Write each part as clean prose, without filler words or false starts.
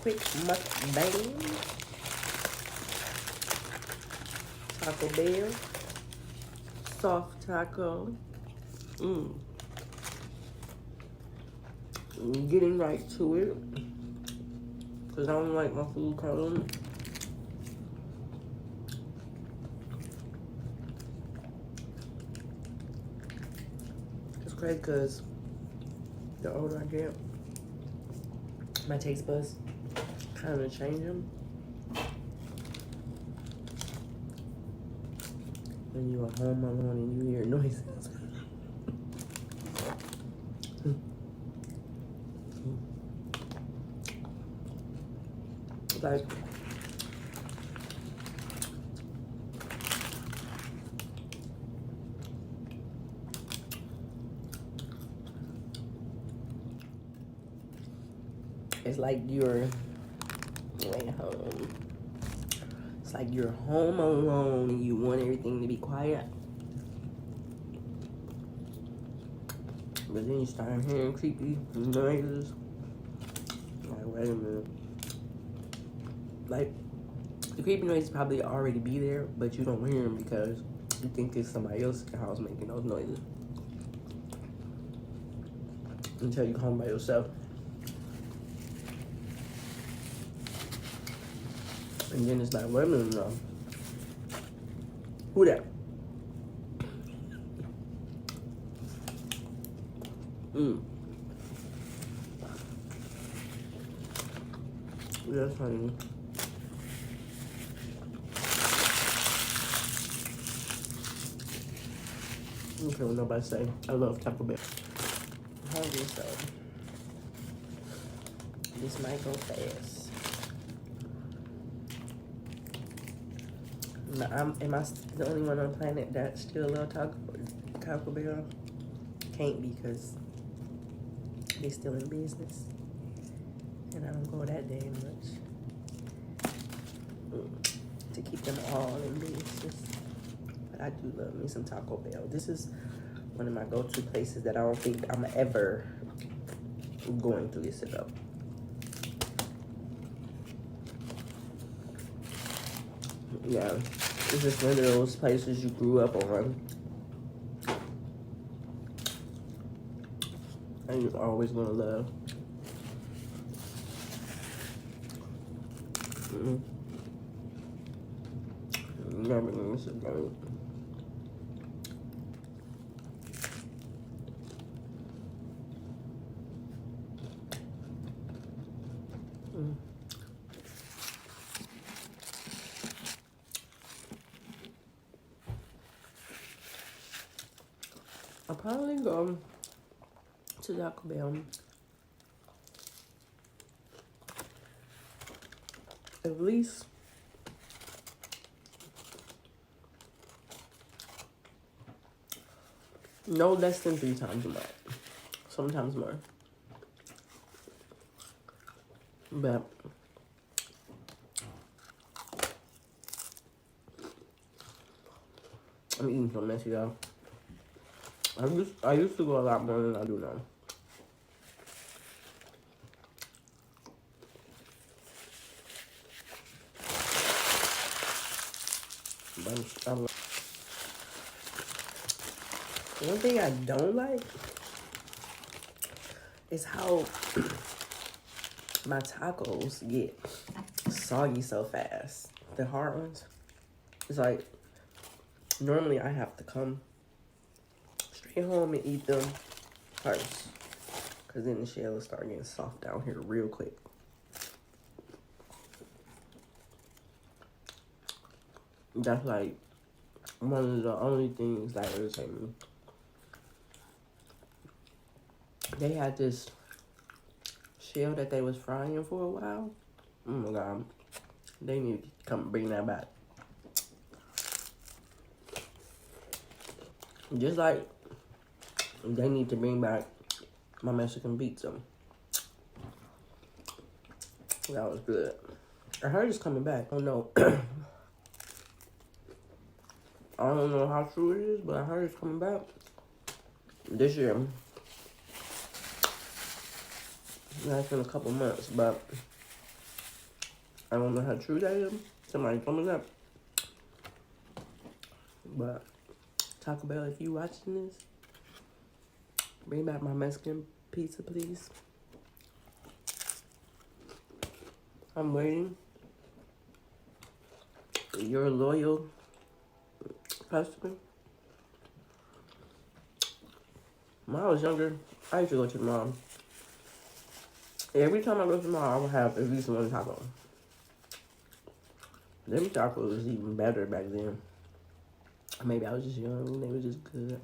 quick mukbang. Taco Bell. Soft taco. Getting right to it. Because I don't like my food cold. It's crazy because the older I get, my taste buds kind of change them. When you are home alone and you hear noises. Like, it's like you're home. It's like you're home alone and you want everything to be quiet. But then you start hearing creepy noises. Like, wait a minute. Like, the creepy noises probably already be there, but you don't hear them because you think it's somebody else in the house making those noises. Until you're home by yourself. And then it's like, wait a minute now. Who that? That's funny. I don't care what nobody say. I love Taco Bell. I'm hungry, so this might go fast. Am I the only one on the planet that still love Taco Bell? Can't be, because they still in business. And I don't go that damn much to keep them all in business. But I do love me some Taco Bell. This is one of my go-to places that I don't think I'm ever going to get it up. Yeah, it's just one of those places you grew up on. And you're always gonna love. Never gonna miss it, bro. I'll probably go to Taco Bell at least no less than 3 times a month. Sometimes more. But I'm eating so messy though. I used to go a lot more than I do now. But one thing I don't like is how my tacos get soggy so fast. The hard ones. It's like, normally I have to come straight home and eat them first. Because then the shell will start getting soft down here real quick. That's like one of the only things that irritate me. They had this shell that they was frying for a while. Oh my God. They need to come bring that back. Just like they need to bring back my Mexican pizza. That was good. I heard it's coming back. Oh no. I don't know how true it is, but I heard it's coming back this year. That's in a couple months, but I don't know how true that is. Somebody told me that. But Taco Bell, if you watching this, bring back my Mexican pizza, please. I'm waiting. You're a loyal customer. When I was younger, I used to go to the mall. Every time I go to the mall, I would have at least one taco. Them tacos was even better back then. Maybe I was just young and they were just good.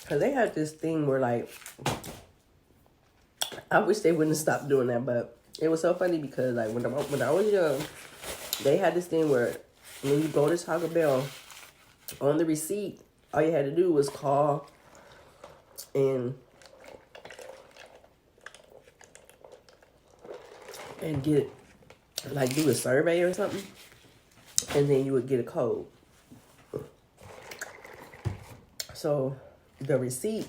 Cause they had this thing where like, I wish they wouldn't stop doing that, but it was so funny because like when I was young, they had this thing where when you go to Taco Bell, on the receipt, all you had to do was call and get, like, do a survey or something, and then you would get a code. So the receipt,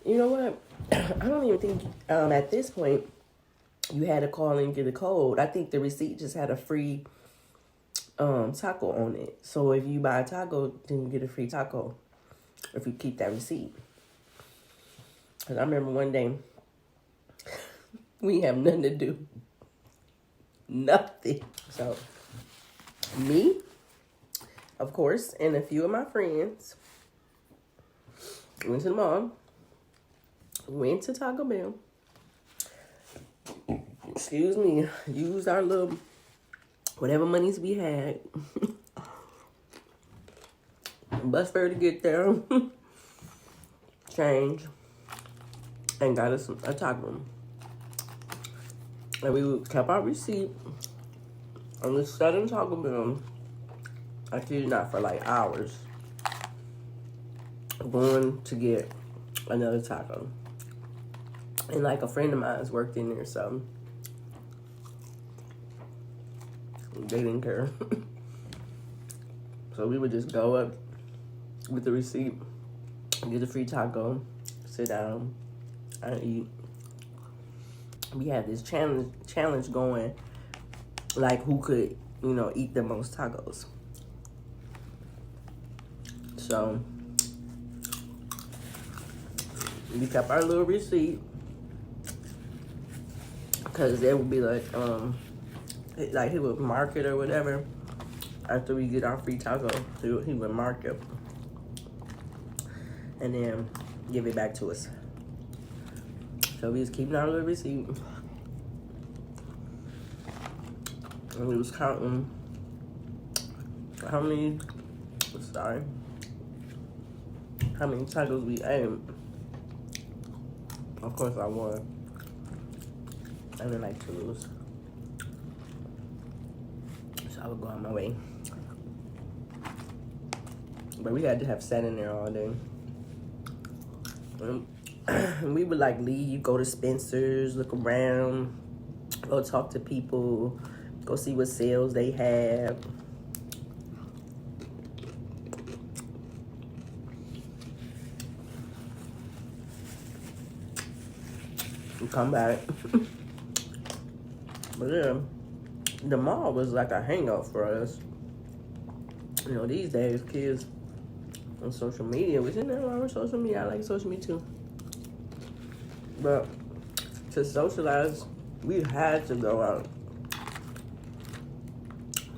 you know what? I don't even think at this point you had to call and get a code. I think the receipt just had a free taco on it. So if you buy a taco, then you get a free taco if you keep that receipt. Cause I remember one day we have nothing to do. Nothing. So me, of course, and a few of my friends went to the mall, went to Taco Bell, excuse me, used our little, whatever monies we had, bus fare to get there, change, and got us a taco. And we kept our receipt on the Southern Taco Bell, I kid you not, for like hours, going to get another taco. And like a friend of mine's worked in there, so they didn't care. So we would just go up with the receipt, get a free taco, sit down, and eat. We had this challenge going, like who could, you know, eat the most tacos. So we kept our little receipt, because there would be like he would mark it or whatever. After we get our free taco, he would mark it and then give it back to us. So we was keeping our little receipt, and we was counting how many tacos we ate. Of course I won. I didn't like to lose, so I would go on my way. But we had to have sat in there all day. And we would like leave, go to Spencer's, look around, go talk to people, go see what sales they have. And come back. But yeah, the mall was like a hangout for us. You know, these days, kids on social media, which isn't that wrong with social media. I like social media too. But to socialize, we had to go out.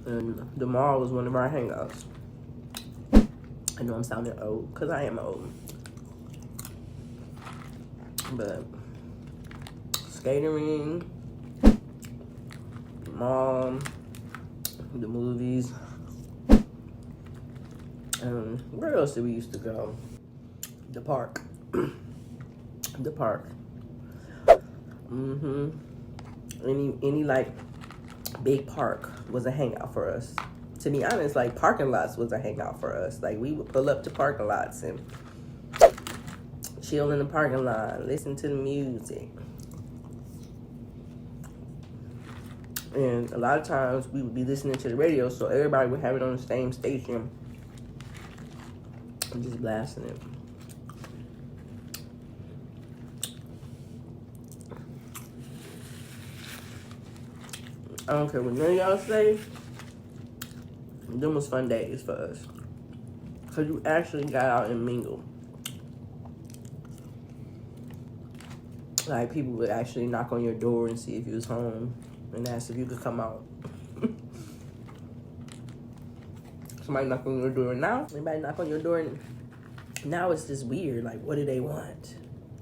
And the mall was one of our hangouts. I know I'm sounding old, because I am old. But skating ring, mall, the movies. Where else did we used to go? The park. The park. Any like big park was a hangout for us. To be honest, like parking lots was a hangout for us. Like we would pull up to parking lots and chill in the parking lot, listen to the music. And a lot of times we would be listening to the radio, so everybody would have it on the same station. I'm just blasting it. I don't care what none of y'all say. Them was fun days for us. Cause you actually got out and mingled. Like, people would actually knock on your door and see if you was home and ask if you could come out. Somebody knock on your door now. Anybody knock on your door and now it's just weird. Like, what do they want?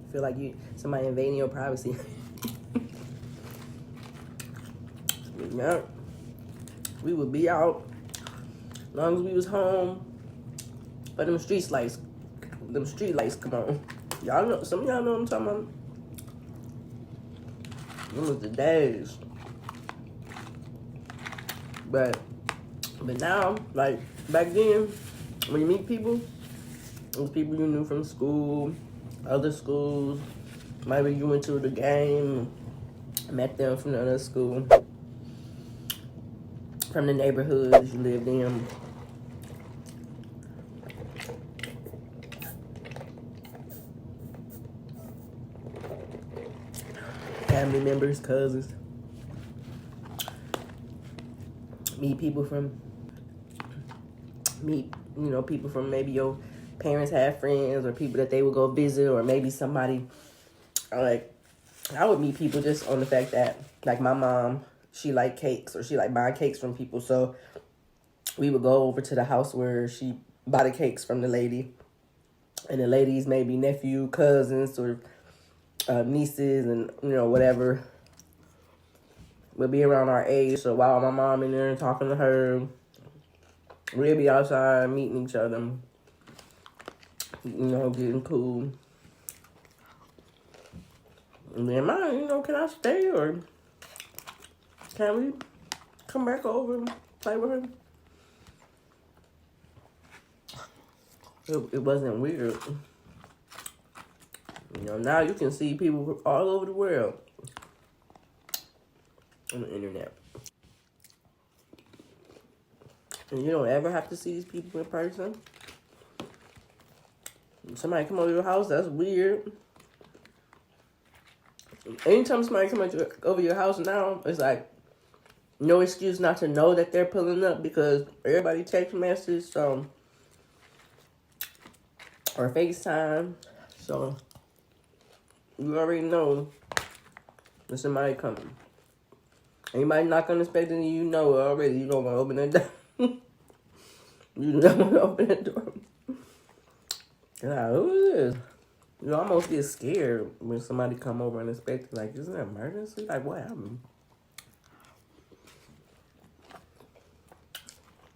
I feel like somebody invading your privacy. Yeah. We would be out as long as we was home. But them street lights come on. Y'all know, some of y'all know what I'm talking about. Them was the days. But now, like, back then, when you meet people, it was people you knew from school, other schools. Maybe you went to the game, met them from the other school, from the neighborhoods you lived in. Family members, cousins. Meet people from maybe your parents had friends or people that they would go visit, or maybe somebody, like, I would meet people just on the fact that, like, my mom, she liked cakes, or she liked buying cakes from people, so we would go over to the house where she bought the cakes from the lady, and the lady's maybe nephew, cousins, or nieces, and, whatever, would be around our age. So while my mom in there talking to her, we'll be outside meeting each other, getting cool. And then can I stay, or can we come back over and play with her? It wasn't weird. Now you can see people all over the world on the internet. And you don't ever have to see these people in person. Somebody come over your house, that's weird. Anytime somebody come over your house now, it's like no excuse not to know that they're pulling up, because everybody text message, or FaceTime. So you already know there's somebody coming. Anybody knock unexpectedly, already you don't want to open that door. You don't want to open that door. Like, who is this? You almost get scared when somebody come over unexpected. Like, is it an emergency? Like, what happened?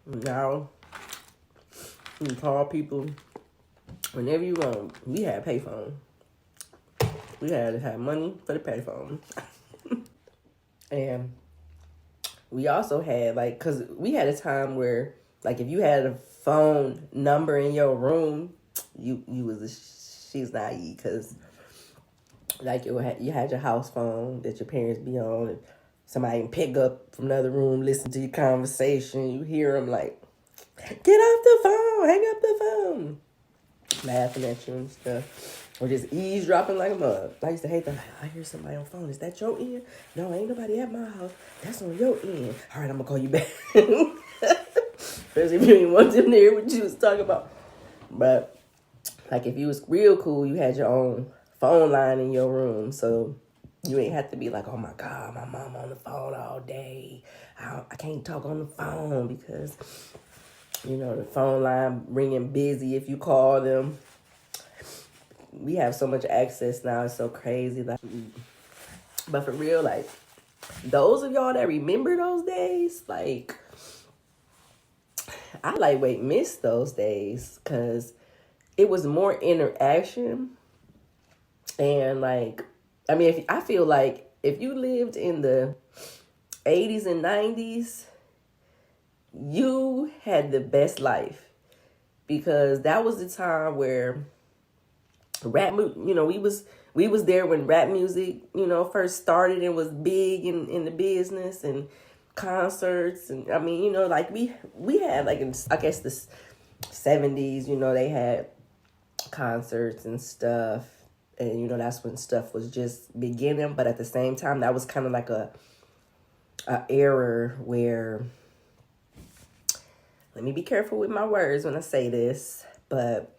Now, you call people whenever you want. We had payphone. We had to have money for the payphone. And we also had, like, because we had a time where, like, if you had a phone number in your room, she's naive, because, like, you had your house phone that your parents be on, and somebody can pick up from another room, listen to your conversation. You hear them like, get off the phone, hang up the phone, laughing at you and stuff. Or just eavesdropping like a mug. I used to hate that. I hear somebody on the phone. Is that your end? No, ain't nobody at my house. That's on your end. All right, I'm going to call you back. Especially if you didn't want them to hear what you was talking about. But, like, if you was real cool, you had your own phone line in your room. So you ain't have to be like, oh, my God, my mom on the phone all day. I can't talk on the phone because, the phone line ringing busy if you call them. We have so much access now. It's so crazy. Like, but for real, like, those of y'all that remember those days, like, I miss those days, because it was more interaction. And, like, I mean, I feel like if you lived in the 80s and 90s, you had the best life, because that was the time where rap, we was there when rap music, first started and was big in the business, and concerts, and I mean, like we had, like, I guess this 70s, you know, they had concerts and stuff. And, you know, that's when stuff was just beginning. But at the same time, that was kind of like a era where, let me be careful with my words when I say this, but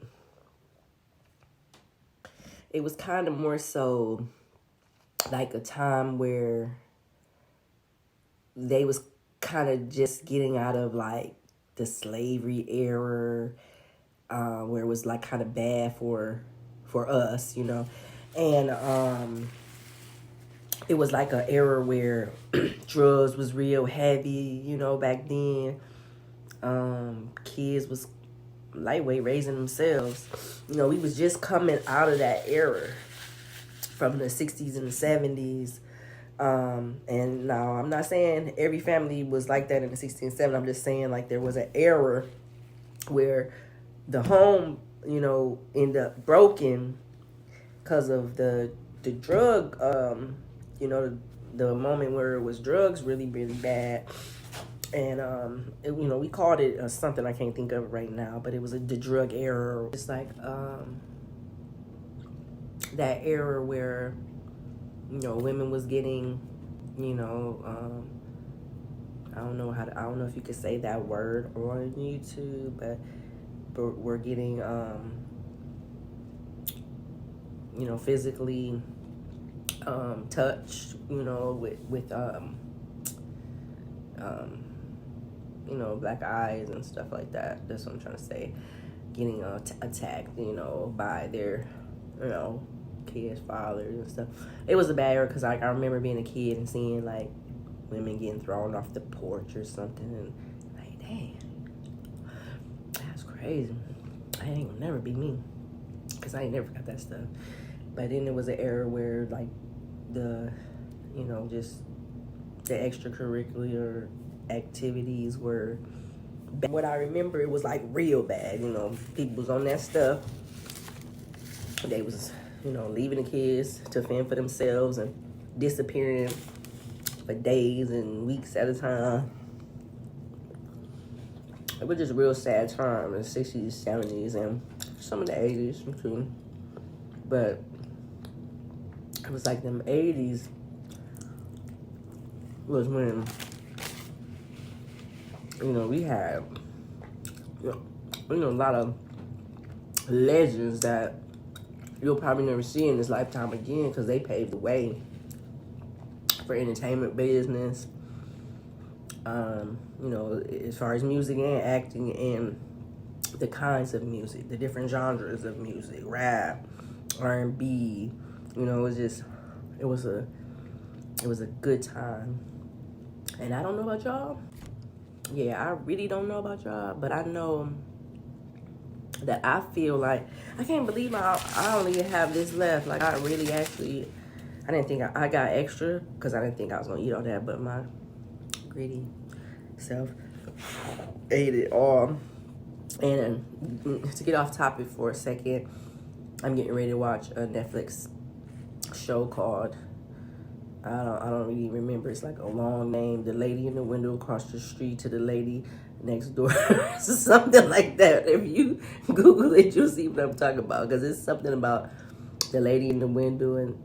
it was kind of more so like a time where they was kind of just getting out of like the slavery era, where it was like kind of bad for us, you know. And it was like an era where drugs was real heavy, you know, back then. Kids was lightweight raising themselves. You know, we was just coming out of that era from the 60s and the 70s. And now I'm not saying every family was like that in the 60s and 70s. I'm just saying like there was an era where the home, you know, ended up broken because of the drug, you know, the moment where it was drugs really, really bad. And, you know, we called it something I can't think of right now, but it was the drug era. It's like that era where, you know, women was getting, you know, I don't know if you could say that word on YouTube, but we're getting, you know, physically touched, you know, with you know, black eyes and stuff like that. That's what I'm trying to say. Getting attacked, you know, by their, you know, kids' fathers and stuff. It was a bad era because like I remember being a kid and seeing like women getting thrown off the porch or something, and like, dang, that's crazy. I ain't gonna never be me because I ain't never got that stuff. But then there was an era where like the, you know, just the extracurricular activities were bad. What I remember, it was like real bad, you know. People was on that stuff. They was, you know, leaving the kids to fend for themselves and disappearing for days and weeks at a time. It was just a real sad time in the 60s, 70s, and some of the 80s too. But it was like them 80s was when, you know, we had, you know, a lot of legends that you'll probably never see in this lifetime again because they paved the way for entertainment business, you know, as far as music and acting and the kinds of music, the different genres of music, rap, R&B, you know, it was a good time. And I don't know about y'all. Yeah, I really don't know about y'all, but I know that I feel like, I can't believe I only have this left. Like, I really actually, I didn't think I got extra because I didn't think I was going to eat all that, but my greedy self ate it all. And to get off topic for a second, I'm getting ready to watch a Netflix show called, I don't really remember. It's like a long name. The lady in the window across the street to the lady next door. Something like that. If you Google it, you'll see what I'm talking about. Because it's something about the lady in the window and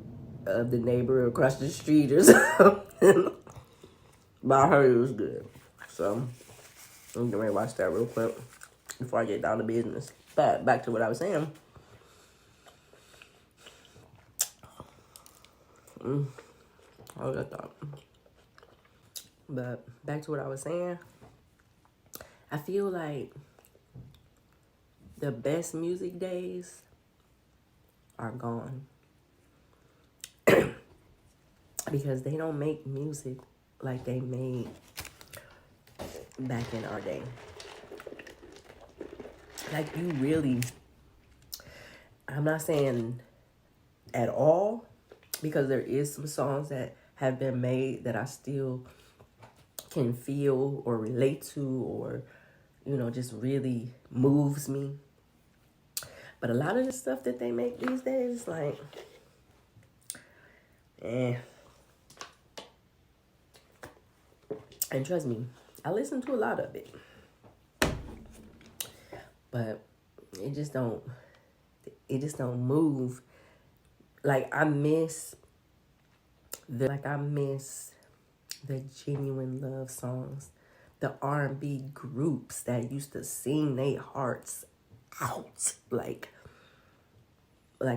the neighbor across the street or something. But I heard it was good. So I'm getting ready to watch that real quick before I get down to business. But back to what I was saying. I was thought. But back to what I was saying. I feel like the best music days are gone. Because they don't make music like they made back in our day. Like, you really, I'm not saying at all, because there is some songs that have been made that I still can feel or relate to, or, you know, just really moves me. But a lot of the stuff that they make these days, like, And trust me, I listen to a lot of it. but it just don't move. Like I miss the genuine love songs, the R&B groups that used to sing their hearts out. Like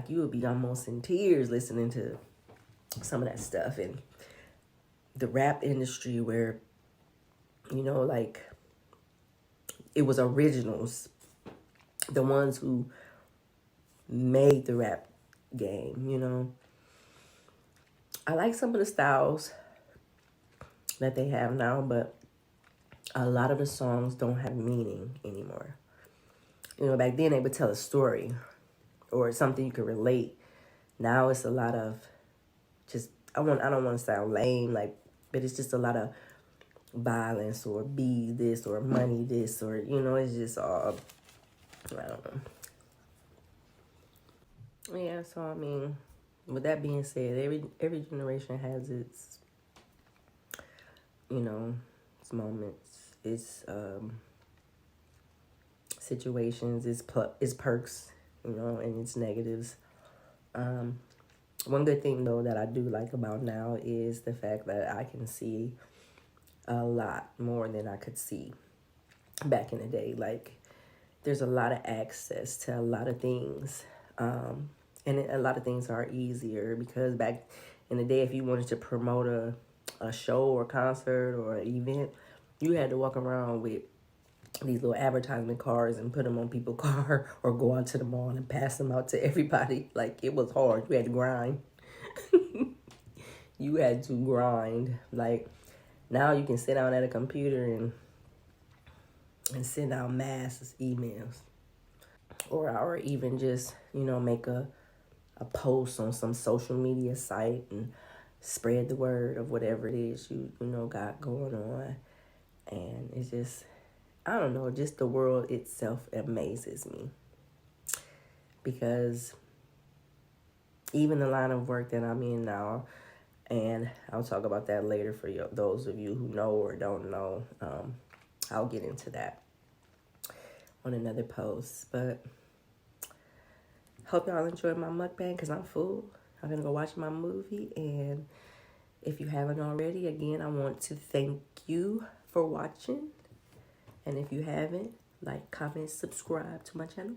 you would be almost in tears listening to some of that stuff. And the rap industry where, you know, like it was originals, the ones who made the rap game, you know. I like some of the styles that they have now, but a lot of the songs don't have meaning anymore. You know, back then they would tell a story or something you could relate. Now it's a lot of just, I don't want to sound lame, like, but it's just a lot of violence or be this or money this, or, you know, it's just all, I don't know. Yeah, so I mean, with that being said, every generation has its, you know, its moments, its situations, its perks, you know, and its negatives. One good thing though that I do like about now is the fact that I can see a lot more than I could see back in the day. Like there's a lot of access to a lot of things. And a lot of things are easier because back in the day, if you wanted to promote a show or concert or an event, you had to walk around with these little advertisement cards and put them on people's car or go out to the mall and pass them out to everybody. Like it was hard. You had to grind. You had to grind. Like now you can sit down at a computer and send out mass emails. Or even just, you know, make a post on some social media site and spread the word of whatever it is you know got going on. And it's just, I don't know, just the world itself amazes me, because even the line of work that I'm in now, and I'll talk about that later for those of you who know or don't know, I'll get into that on another post. But hope y'all enjoyed my mukbang because I'm full. I'm going to go watch my movie. And if you haven't already, again, I want to thank you for watching. And if you haven't, like, comment, subscribe to my channel.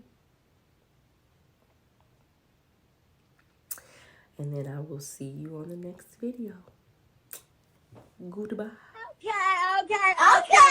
And then I will see you on the next video. Goodbye. Okay.